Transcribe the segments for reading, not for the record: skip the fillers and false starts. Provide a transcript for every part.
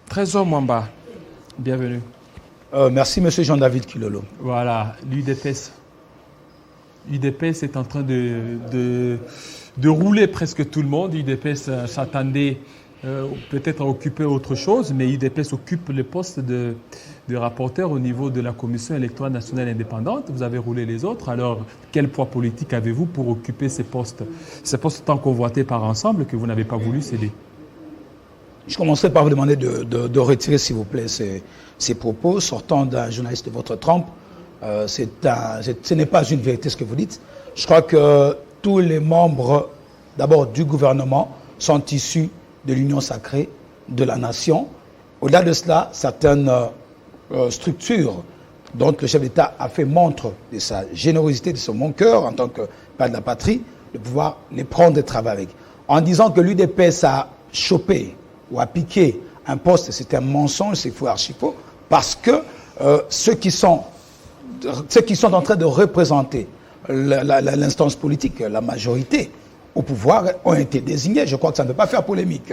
Trésor Mwamba, bienvenue. Merci, M. Jean-David Kilolo. Voilà, l'UDPS. L'UDPS est en train de rouler presque tout le monde. L'UDPS s'attendait peut-être à occuper autre chose, mais l'UDPS occupe le poste de rapporteur au niveau de la Commission électorale nationale indépendante. Vous avez roulé les autres. Alors, quel poids politique avez-vous pour occuper ces postes tant convoités par Ensemble que vous n'avez pas voulu céder? Je commencerai par vous demander de retirer, s'il vous plaît, ces propos sortant d'un journaliste de votre trempe. Ce n'est pas une vérité ce que vous dites. Je crois que tous les membres, d'abord du gouvernement, sont issus de l'union sacrée de la nation. Au-delà de cela, certaines structures dont le chef d'État a fait montre de sa générosité, de son bon cœur en tant que père de la patrie, de pouvoir les prendre et travailler avec. En disant que l'UDPS a chopé ou a piqué un poste, c'est un mensonge, c'est faux, archi faux, parce que ceux qui sont en train de représenter l'instance politique, la majorité au pouvoir, ont été désignés. Je crois que ça ne peut pas faire polémique.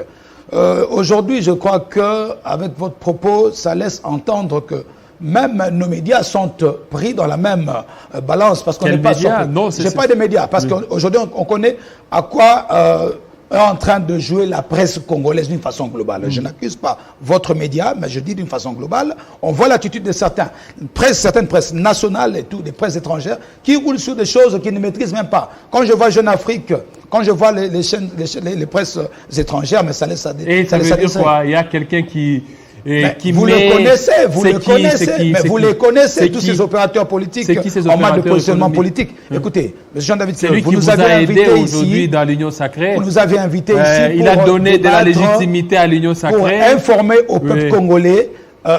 Aujourd'hui, je crois qu'avec votre propos, ça laisse entendre que même nos médias sont pris dans la même balance. Parce qu'on n'est pas surpris. Je n'ai pas de médias. Parce qu'aujourd'hui, on connaît à quoi est en train de jouer la presse congolaise d'une façon globale. Je n'accuse pas votre média, mais je dis d'une façon globale. On voit l'attitude de certaines presses nationales et tout, des presses étrangères, qui roulent sur des choses qu'ils ne maîtrisent même pas. Quand je vois Jeune Afrique, quand je vois les presses étrangères, mais ça laisse à des... Et ça veut dire quoi? Il y a quelqu'un qui vous le connaissez, vous les connaissez, tous ces opérateurs politiques en mode de positionnement politique. Écoutez, M. Jean-David Kilolo, vous nous avez invité aujourd'hui dans l'Union Sacrée. Vous nous avez invité ici il a donné de la légitimité à l'Union Sacrée. Pour informer au peuple congolais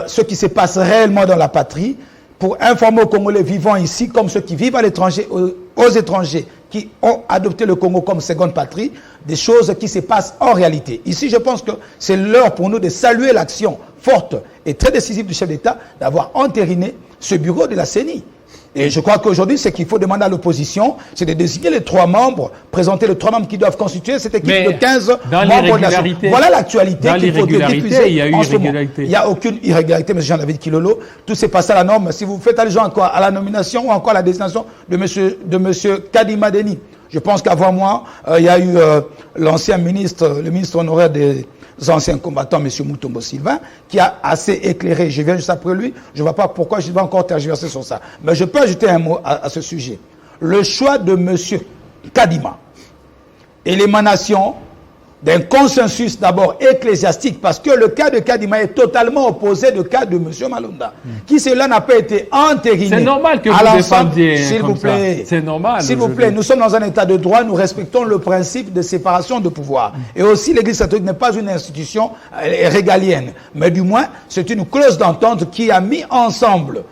ce qui se passe réellement dans la patrie, pour informer aux Congolais vivant ici, comme ceux qui vivent à l'étranger, aux étrangers qui ont adopté le Congo comme seconde patrie, des choses qui se passent en réalité. Ici, je pense que c'est l'heure pour nous de saluer l'action forte et très décisive du chef d'État d'avoir entériné ce bureau de la CENI. Et je crois qu'aujourd'hui, ce qu'il faut demander à l'opposition, c'est de désigner les 3 membres, présenter les 3 membres qui doivent constituer cette équipe de 15 membres de la CENI. Voilà l'actualité qu'il faut diffuser. Il y a eu irrégularité. Il n'y a aucune irrégularité, M. Jean-David Kilolo. Tout s'est passé à la norme. Si vous faites allusion encore à la nomination ou encore à la désignation de M. Kadima Deni, je pense qu'avant moi, il y a eu l'ancien ministre, le ministre honoraire des anciens combattants, M. Moutombo Sylvain, qui a assez éclairé. Je viens juste après lui. Je ne vois pas pourquoi je vais encore tergiverser sur ça. Mais je peux ajouter un mot à ce sujet. Le choix de M. Kadima et l'émanation d'un consensus d'abord ecclésiastique, parce que le cas de Kadima est totalement opposé au cas de M. Malunda, qui cela n'a pas été entériné. C'est normal que vous défendiez. S'il vous plaît. C'est normal. S'il vous plaît, nous sommes dans un état de droit, nous respectons le principe de séparation de pouvoir. Et aussi, l'Église catholique n'est pas une institution régalienne, mais du moins, c'est une clause d'entente qui a mis ensemble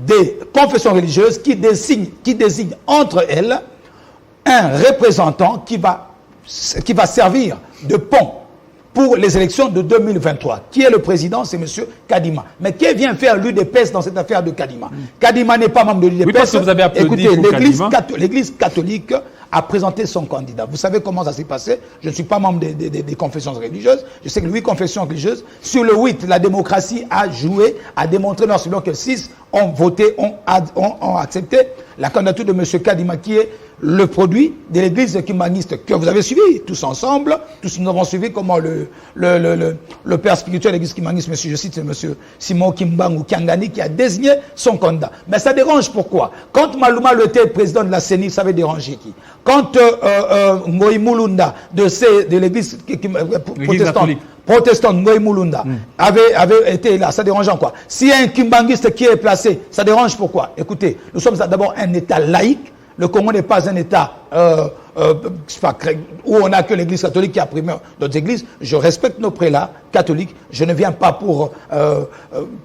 des confessions religieuses qui désignent entre elles un représentant qui va servir de pont pour les élections de 2023. Qui est le président? C'est M. Kadima. Mais qui vient faire l'UDPS dans cette affaire de Kadima? Kadima n'est pas membre de l'UDPS. Oui, parce que vous avez applaudi. Écoutez, l'Église catholique a présenté son candidat. Vous savez comment ça s'est passé? Je ne suis pas membre des confessions religieuses. Je sais que 8 confessions religieuses. Sur le 8, la démocratie a joué, a démontré non seulement que 6 ont voté, ont accepté la candidature de M. Kadima, qui est le produit de l'église kimbanguiste que vous avez suivi tous ensemble. Tous nous avons suivi comment le père spirituel de l'église kimbanguiste, je cite M. Simon Kimbangu Kiangani, qui a désigné son candidat. Mais ça dérange pourquoi? Quand Maluma le était président de la CENI, ça avait dérangé qui? Quand Ngoï Mulunda de l'église protestante Ngoï Mulunda avait été là, ça dérange en quoi? S'il y a un kimbanguiste qui est placé, ça dérange pourquoi? Écoutez, nous sommes d'abord un État laïque. Le Congo n'est pas un État où on n'a que l'Église catholique qui a primé d'autres églises. Je respecte nos prélats catholiques. Je ne viens pas pour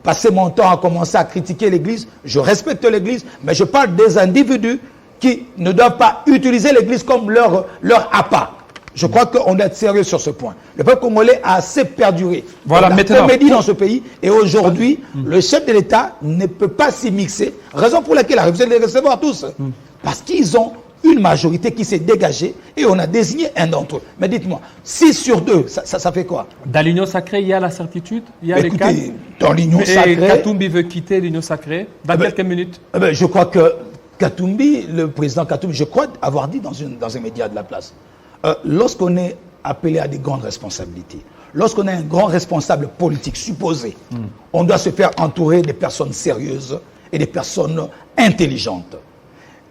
passer mon temps à commencer à critiquer l'Église. Je respecte l'Église, mais je parle des individus qui ne doivent pas utiliser l'Église comme leur appât. Je crois qu'on doit être sérieux sur ce point. Le peuple congolais a assez perduré. Voilà, la comédie dans ce pays. Et aujourd'hui, le chef de l'État ne peut pas s'y mixer. Raison pour laquelle vous allez les recevoir tous. Parce qu'ils ont une majorité qui s'est dégagée et on a désigné un d'entre eux. Mais dites-moi, 6 sur 2, ça fait quoi? Dans l'Union sacrée, il y a la certitude, il y a les Écoutez, cadres. dans l'Union Et sacrée... Katumbi veut quitter l'Union sacrée dans quelques minutes. Je crois que Katumbi, le président Katumbi, je crois avoir dit dans un média de la place, lorsqu'on est appelé à des grandes responsabilités, lorsqu'on est un grand responsable politique supposé, on doit se faire entourer des personnes sérieuses et des personnes intelligentes.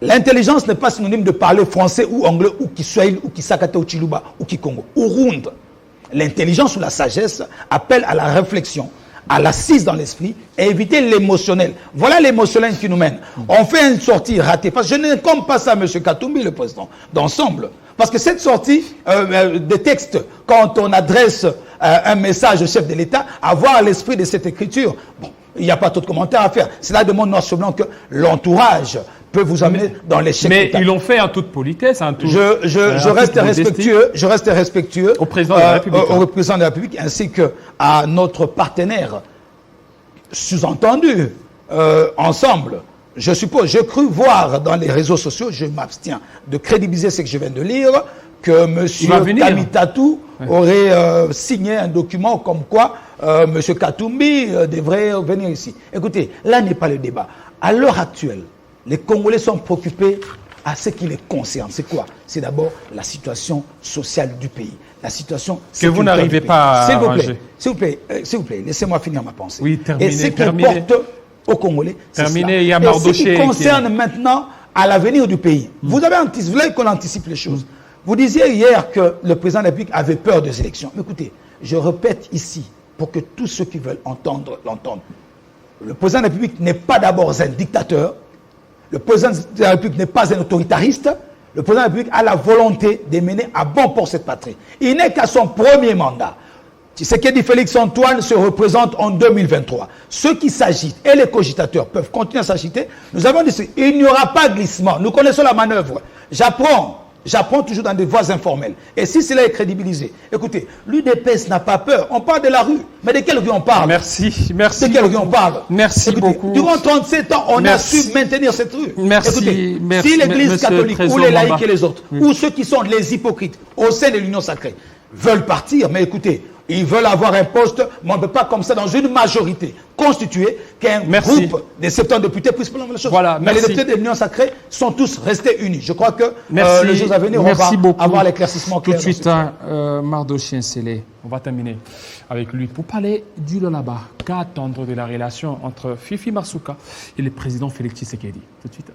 L'intelligence n'est pas synonyme de parler français ou anglais ou Kiswahili ou Kisakate ou Chiluba ou Kikongo ou Rund. L'intelligence ou la sagesse appelle à la réflexion, à l'assise dans l'esprit et éviter l'émotionnel. Voilà l'émotionnel qui nous mène. On fait une sortie ratée. Parce que je ne compte pas ça, M. Katumbi, le président, d'ensemble. Parce que cette sortie des textes, quand on adresse un message au chef de l'État, avoir l'esprit de cette écriture, bon, il n'y a pas trop de commentaires à faire. Cela demande noir sur blanc que l'entourage peut vous amener dans l'échec. Mais ils l'ont fait en toute politesse. Je reste respectueux au président de la République. Au président de la République ainsi qu'à notre partenaire. Sous-entendu, ensemble, je suppose, j'ai cru voir dans les réseaux sociaux, je m'abstiens de crédibiliser ce que je viens de lire, que M. Kamitatou aurait signé un document comme quoi M. Katumbi devrait venir ici. Écoutez, là n'est pas le débat. À l'heure actuelle, les Congolais sont préoccupés à ce qui les concerne. C'est quoi? C'est d'abord la situation sociale du pays. La situation que vous n'arrivez pas à arranger. S'il vous plaît, laissez-moi finir ma pensée. Oui, terminez. Et ce qui importe aux Congolais, c'est cela. Il y a Mardoché. Et ce qui concerne maintenant à l'avenir du pays. Vous voulez qu'on anticipe les choses. Vous disiez hier que le président de la République avait peur des élections. Mais écoutez, je répète ici, pour que tous ceux qui veulent entendre, l'entendent. Le président de la République n'est pas d'abord un dictateur. Le président de la République n'est pas un autoritariste. Le président de la République a la volonté de mener à bon port cette patrie. Il n'est qu'à son premier mandat. Ce qui dit Félix Antoine se représente en 2023. Ceux qui s'agitent et les cogitateurs peuvent continuer à s'agiter. Nous avons dit il n'y aura pas de glissement. Nous connaissons la manœuvre. J'apprends toujours dans des voies informelles. Et si cela est crédibilisé, écoutez, l'UDPS n'a pas peur. On parle de la rue. Mais de quelle rue on parle? Merci. De quelle rue on parle? Merci beaucoup. Durant 37 ans, on a su maintenir cette rue. Merci. Écoutez, si l'Église catholique ou les laïcs et les autres, ou ceux qui sont les hypocrites au sein de l'Union sacrée, veulent partir, mais écoutez, ils veulent avoir un poste, mais on ne peut pas comme ça dans une majorité constituée qu'un groupe de 70 députés puisse prendre la chose. Voilà, mais les députés de l'Union sacrée sont tous restés unis. Je crois que les jours à venir, on va avoir l'éclaircissement clair. Tout de suite, Mardoché Nsele, on va terminer avec lui pour parler du Lualaba. Qu'attendre de la relation entre Fifi Masuka et le président Félix Tshisekedi? Tout de suite.